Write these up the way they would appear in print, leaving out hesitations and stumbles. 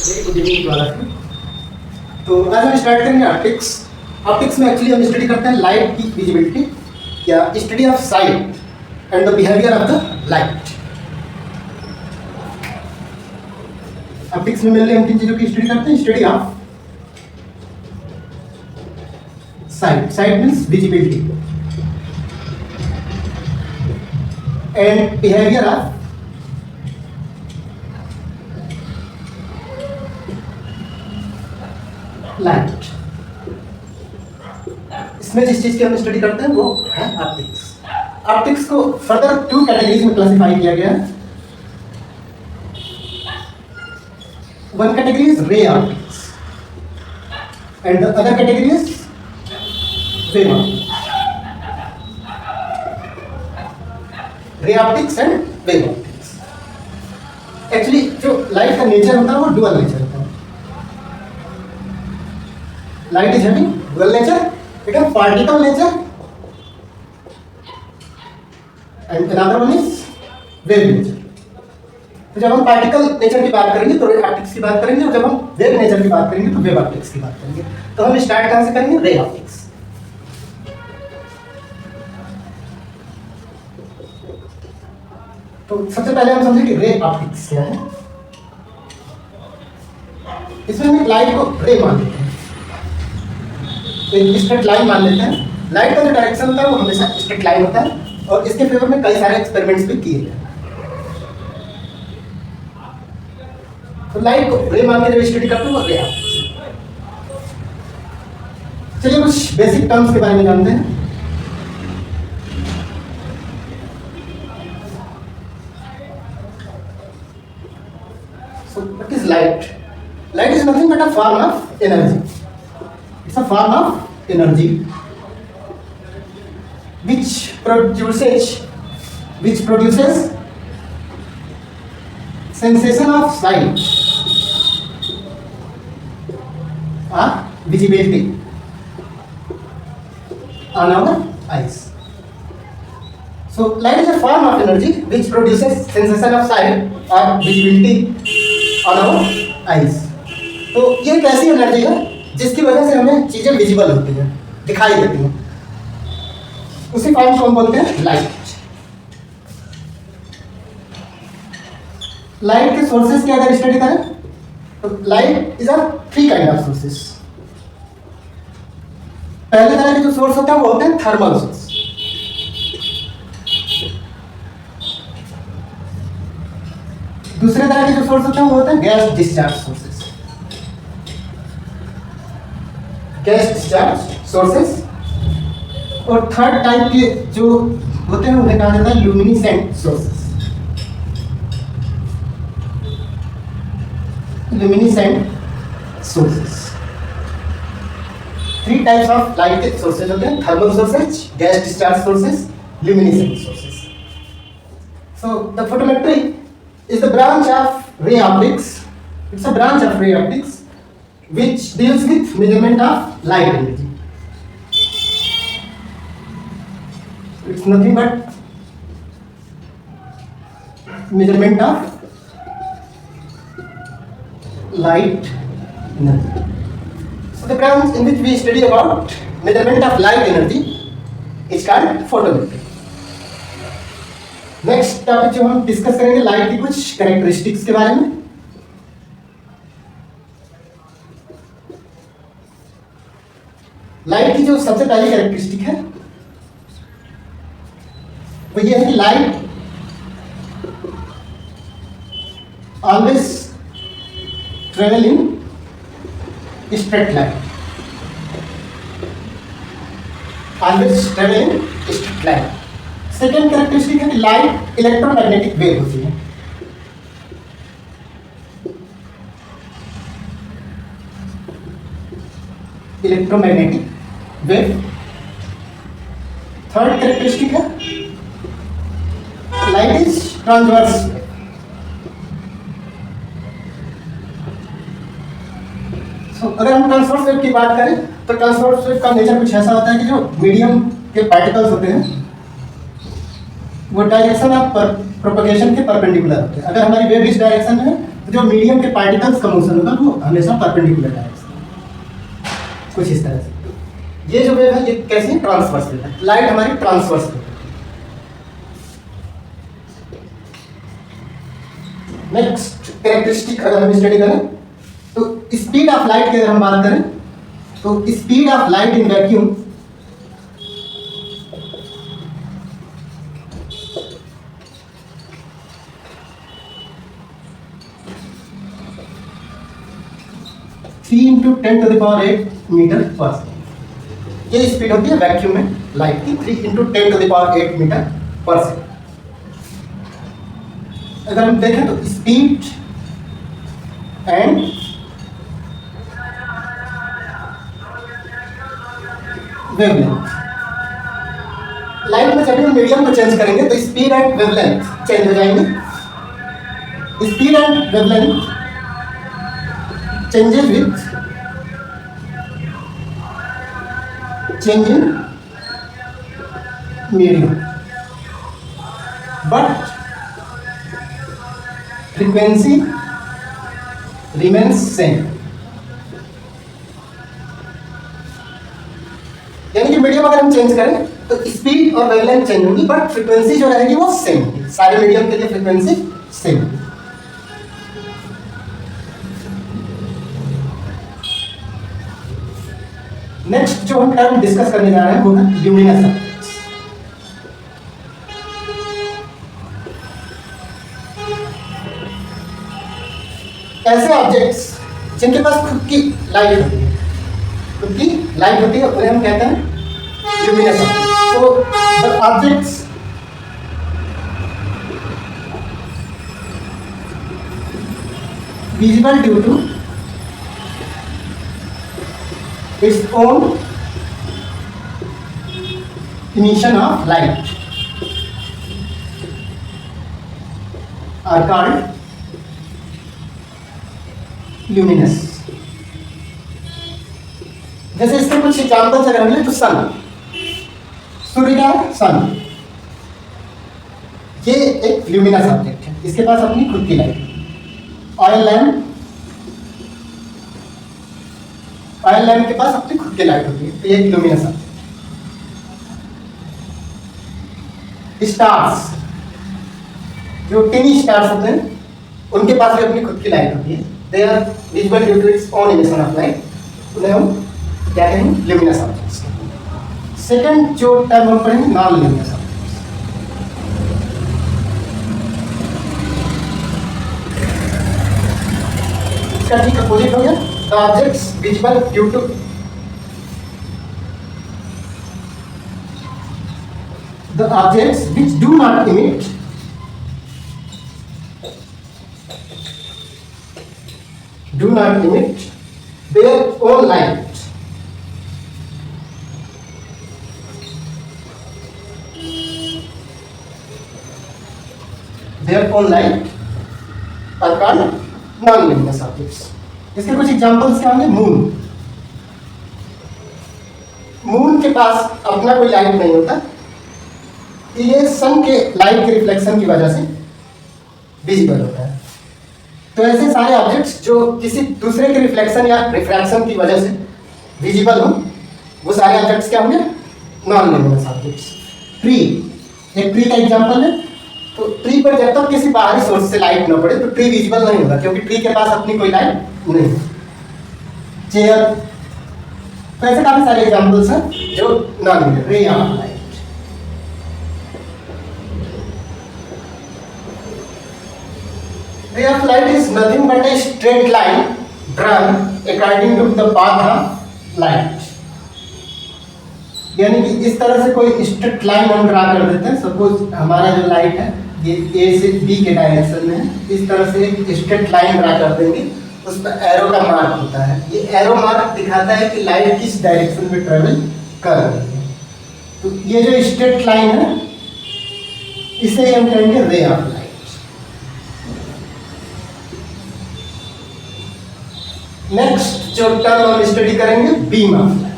Very good evening वाला है। तो आज हम स्टार्ट करेंगे ऑप्टिक्स। ऑप्टिक्स में एक्चुअली हम स्टडी करते हैं लाइट की विजिबिलिटी या study of site and the behaviour of the light. Optics में मेनली हम किन चीज़ों की स्टडी करते हैं? Study of site. Site means visibility and behaviour of light. इसमें जिस चीज की हम स्टडी करते हैं वो है ऑप्टिक्स। ऑप्टिक्स को फर्दर 2 कैटेगरीज में क्लासिफाई किया गया है। One category is ray optics and the other category is wave optics. Ray optics and wave optics. Actually जो लाइट का नेचर होता है वो डुअल नेचर होता है। Light is having dual nature, it has particle nature and another one is wave nature. तो जब हम पार्टिकल नेचर की बात करेंगे तो रे ऑप्टिक्स की बात करेंगे, और जब हम वेव नेचर की बात करेंगे तो वेव ऑप्टिक्स की बात करेंगे। तो हम स्टार्ट कहाँ से करेंगे? Ray optics. तो सबसे पहले हम समझें कि रे ऑप्टिक्स क्या है। इसमें हम लाइट को रे मान लेते हैं, एक स्ट्रेट लाइन मान लेते हैं। लाइट का जो डायरेक्शन होता है वो हमेशा स्ट्रेट लाइन होता है, और इसके फेवर में कई सारे एक्सपेरिमेंट्स भी किए गए। तो लाइट को रे मान के जब स्टडी करते हैं वो रे ऑप्टिक्स। चलिए कुछ बेसिक टर्म्स के बारे में जानते हैं। So what is light? Light is nothing but a form of energy. It's a form of energy which produces sensation of sight or visibility on our eyes. So light is a form of energy which produces sensation of sight or visibility on our eyes. तो ये एक ऐसी energy है जिसकी वजह से हमें चीजें विजिबल होती हैं, दिखाई देती हैं। उसी फॉर्म को हम बोलते हैं लाइट। लाइट के सोर्सेस की अगर स्टडी करें तो light is a 3 kind of sources. पहले तरह के जो सोर्स होते हैं वो होते हैं थर्मल सोर्स। दूसरे तरह के जो सोर्स होते हैं वो होते हैं gas discharge sources. Gas discharge sources. और थर्ड टाइप के जो होते हैं उन्हें कहा जाता है luminescent sources. Luminescent sources. 3 types of light के सोर्सेस होते हैं: thermal sources, gas discharge sources, luminescent sources. So the photometry is the branch of ray optics. It's a branch of ray optics which deals with measurement of light energy. It's nothing but measurement of light energy. So the branch in which we study about measurement of light energy is called photometry. Next topic जो हम discuss करेंगे light की कुछ characteristics के बारे में। Light की जो सबसे पहली कैरेक्टरिस्टिक है वो ये है कि light always travel in straight line. Always travel in straight line. Second characteristic है कि लाइट इलेक्ट्रोमैग्नेटिक वेव होती है। Electromagnetic wave. थर्ड कैरेक्टरिस्टिक है लाइट इज ट्रांसवर्स। अगर हम ट्रांसवर्स वेव की बात करें तो ट्रांसवर्स वेव का नेचर कुछ ऐसा होता है कि जो मीडियम के पार्टिकल्स होते हैं वो डायरेक्शन ऑफ प्रोपगेशन के परपेंडिकुलर होते हैं। अगर हमारी वेव इस डायरेक्शन में है जो मीडियम के पार्टिकल्स का मोशन होगा वो हमेशा परपेंडिकुलर डायरेक्शन, कुछ इस तरह से। ये जो वेव है ये कैसी ट्रांसवर्स वेव है, लाइट हमारी ट्रांसवर्स वेव है। नेक्स्ट कैरेक्टरिस्टिक अगर हम स्टडी करें तो स्पीड ऑफ लाइट की अगर हम बात करें तो speed of light in vacuum three into 10⁸ metre पर सेकेंड, ये स्पीड होती है वैक्यूम में लाइट की 3 इंटू 10⁸ मीटर पर सेकेंड। अगर हम देखें तो स्पीड एंड वेवलेंथ, लाइट में जब हम मीडियम को चेंज करेंगे तो स्पीड एंड वेवलेंथ चेंज हो जाएंगे। Speed and wavelength changes with change in medium, but frequency remains same। यानी कि मीडियम अगर हम चेंज करें तो स्पीड और वेवलेंथ चेंज होगी बट फ्रीक्वेंसी जो रहेगी वो सेम होगी, सारे मीडियम के लिए फ्रीक्वेंसी सेम होगी। नेक्स्ट जो हम टर्म डिस्कस करने जा रहे हैं वो है ल्यूमिनस ऑब्जेक्ट्स। ऐसे ऑब्जेक्ट्स जिनके पास खुद की लाइट होती है, खुद की लाइट होती है उन्हें हम कहते हैं ल्यूमिनस ऑब्जेक्ट्स। तो the objects visible due to its own emission of light are called luminous। जैसे इसके कुछ एग्जाम्पल्स अगर हम लें तो सन, सूर्य का सन, ये एक ल्यूमिनस ऑब्जेक्ट है, इसके पास अपनी खुद की light. Oil lamp, oil lamp के पास अपनी खुद की लाइट होती है, तो ये एक ल्यूमिनस ऑब्जेक्ट। स्टार्स, जो टिनी स्टार्स होते हैं उनके पास भी अपनी खुद की लाइट होती है, they are visible due to its own emission of light, उन्हें हम क्या कहेंगे ल्यूमिनस ऑब्जेक्ट्स। सेकंड जो टर्म हम पढ़ेंगे नॉन ल्यूमिनस ऑब्जेक्ट्स। इसका ठीक अपोजिट हो गया, the objects visible due to the objects which do not emit their own light, are called non-luminous objects। इसके कुछ एग्जांपल्स क्या होंगे, मून के पास अपना कोई लाइट नहीं होता, ये सन के लाइट के रिफ्लेक्शन की वजह से विजिबल होता है। तो ऐसे सारे ऑब्जेक्ट्स जो किसी दूसरे के रिफ्लेक्शन या रिफ्रैक्शन की वजह से विजिबल हो, वो सारे ऑब्जेक्ट्स क्या होंगे नॉन ल्यूमिनस ऑब्जेक्ट्स। ट्री, एक ट्री का एग्जांपल है, तो ट्री पर जब तक किसी बाहरी सोर्स से लाइट न पड़े तो ट्री विजिबल नहीं होगा क्योंकि ट्री के पास अपनी कोई लाइट नहीं। चेयर, तो ऐसे काफी सारे एग्जांपल्स हैं जो नॉन ल्यूमिनस। रे of light, ray of light is nothing but a straight line drawn according to the path of light। यानी कि इस तरह से कोई स्ट्रेट लाइन हम ड्रा कर देते हैं। सपोज हमारा जो लाइट है ये ए से बी के डायरेक्शन में है, इस तरह से एक स्ट्रेट लाइन ड्रा कर देंगे, उस पर एरो का मार्क होता है। ये एरो मार्क दिखाता है कि लाइट किस डायरेक्शन में ट्रेवल कर रही है। तो ये जो स्ट्रेट लाइन है इसे हम कहेंगे रे ऑफ लाइट। नेक्स्ट जो टर्म हम स्टडी करेंगे beam of light.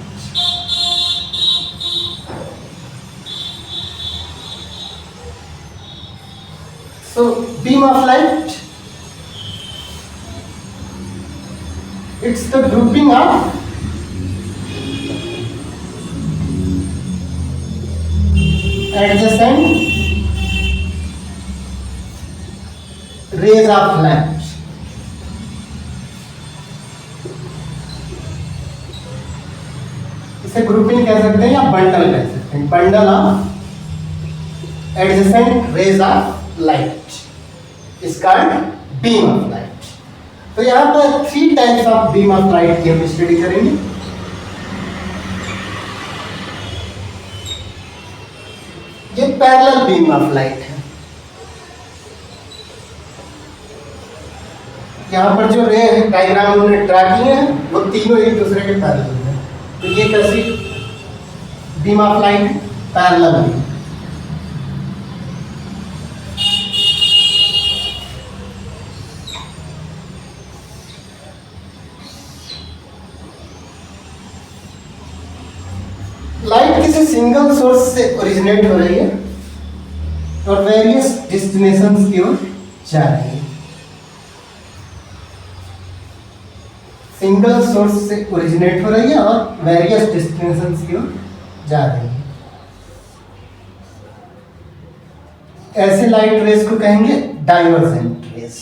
So beam of light It's the grouping of adjacent rays of light. इसे ग्रुपिंग कह सकते हैं या बंडल कह सकते हैं. Bundle of adjacent rays of light is called beam of light. तो यहाँ पर 3 types of beam of light की हम स्टडी करेंगे. ये पैरेलल बीम ऑफ लाइट है. यहाँ पर जो रे डायग्राम उन्होंने ड्रा किए हैं वो तीनों एक दूसरे के पैरेलल हैं. तो ये कैसी beam of light? Parallel beam. Light किसी सिंगल सोर्स से ओरिजिनेट हो रही है और वेरियस डेस्टिनेशंस की ओर जा रही है. सिंगल सोर्स से ओरिजिनेट हो रही है और वेरियस डेस्टिनेशंस की ओर जा रही है. ऐसे लाइट रेस को कहेंगे डाइवर्जेंट रेस.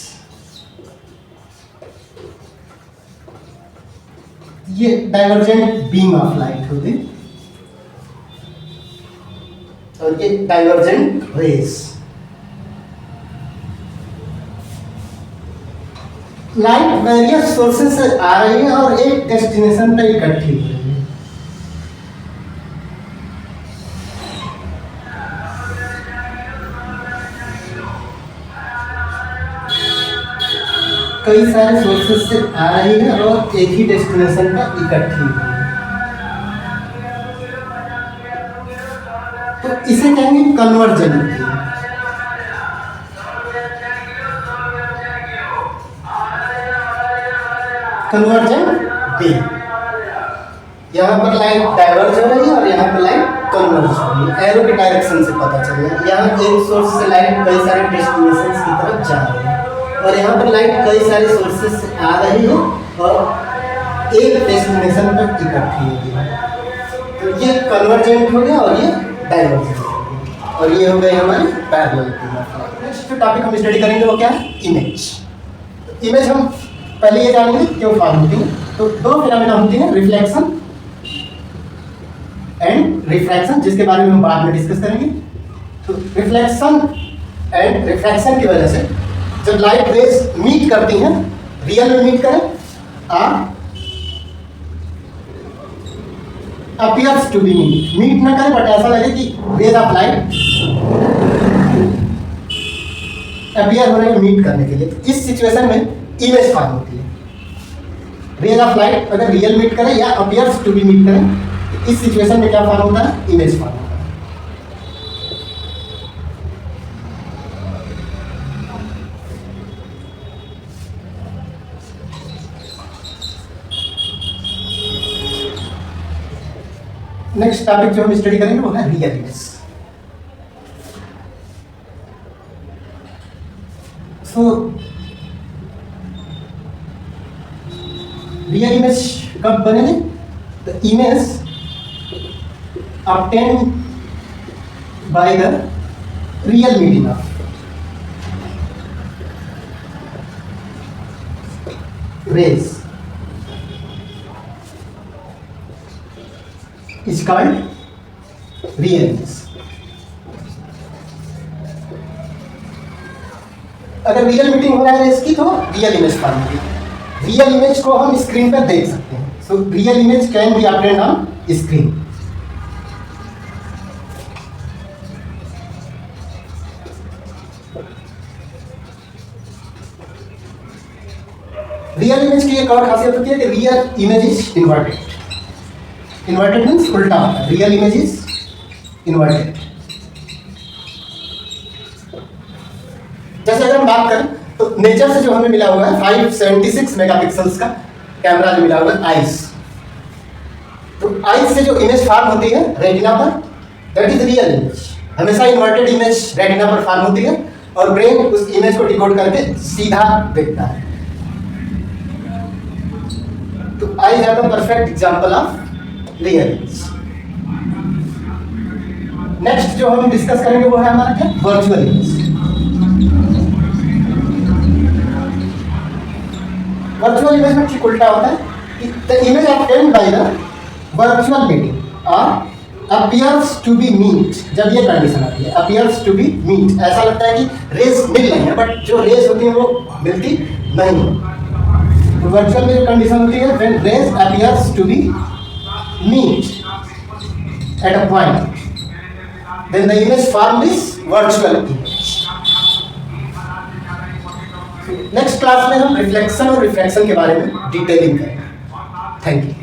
ये डाइवर्जेंट बीम ऑफ लाइट होती और ये divergent rays. Light various sources से आ रही है और एक डेस्टिनेशन पे इकट्ठी हो रही है. कई सारे सोर्सेस से आ रही है और एक ही डेस्टिनेशन पर इकट्ठी हो रही है. तो इसे कहेंगे कन्वर्जेंट. Convergent beam. यहाँ पर लाइट डाइवर्ज हो रही है और यहाँ पर लाइट कन्वर्ज हो रही है. एरो के डायरेक्शन से पता चल रहा है. यहाँ एक सोर्स से लाइट कई सारे डेस्टिनेशंस की तरफ जा रही है और यहाँ पर लाइट कई सारे सोर्सेस से आ रही है और एक डेस्टिनेशन पर इकट्ठी हो रही है. तो ये कन्वर्जेंट हो गया और ये डाइवर्जेंट हो गया और ये हो गए हमारे parallel beam of light. Next जो टॉपिक हम स्टडी करेंगे वो क्या है? इमेज. इमेज हम पहले ये जानेंगे क्यों फॉर्म होती है. तो 2 फिनोमेना होती हैं, रिफ्लेक्शन एंड रिफ्रैक्शन, जिसके बारे में हम बाद में डिस्कस करेंगे. तो रिफ्लेक्शन एंड रिफ्रैक्शन की वजह से जब लाइट रेज मीट करती हैं, रियल में मीट करें और अपीयर्स टू बी मीट ना करें बट ऐसा लगे कि रेज ऑफ लाइट अपीयर हो रहे हैं मीट करने के लिए. तो इस सिचुएशन में इमेज फॉर्म होती है. रेज ऑफ लाइट अगर रियल मीट करें या अपीयर्स टू बी मीट करें, इस सिचुएशन में क्या फॉर्म होता है? इमेज फॉर्म होता है. नेक्स्ट टॉपिक जो हम स्टडी करेंगे वो है real image. So real image कब बनेगी? The image obtained by the real meeting of rays is called real image. अगर रियल मीटिंग हो रहा है रेस की तो रियल इमेज फॉर्म होगी. रियल इमेज को हम स्क्रीन पर देख सकते हैं. So real image can be obtained on screen. Real image की एक और खासियत होती है कि real image is inverted. Inverted means उल्टा होता है. Real image is inverted. जैसे अगर हम बात करें तो नेचर से जो हमें मिला हुआ है 576 मेगापिक्सल्स का कैमरा जो मिला हुआ है आइस. तो आइस से जो इमेज फॉर्म होती है रेटिना पर, दैट इज रियल इमेज. हमेशा इन्वर्टेड इमेज रेटिना पर फॉर्म होती है और ब्रेन उस इमेज को डिकोड करके सीधा देखता है. eyes are the perfect example of real image. Next जो हम डिस्कस करेंगे वो है हमारा क्या, वर्चुअल इमेज। वर्चुअल इमेज में ठीक उल्टा होता है कि the image obtained by the virtual medium appears to be meet। जब ये कंडीशन आती है appears to be meet, ऐसा लगता है कि रेज मिल रही है, बट जो रेज होती है वो मिलती नहीं है। तो वर्चुअल में जो कंडीशन होती है when rays appears to be meet at a point, then the image formed is virtual image। Next class में हम रिफ्लेक्शन और रिफ्रैक्शन के बारे में डिटेलिंग करेंगे। Thank you.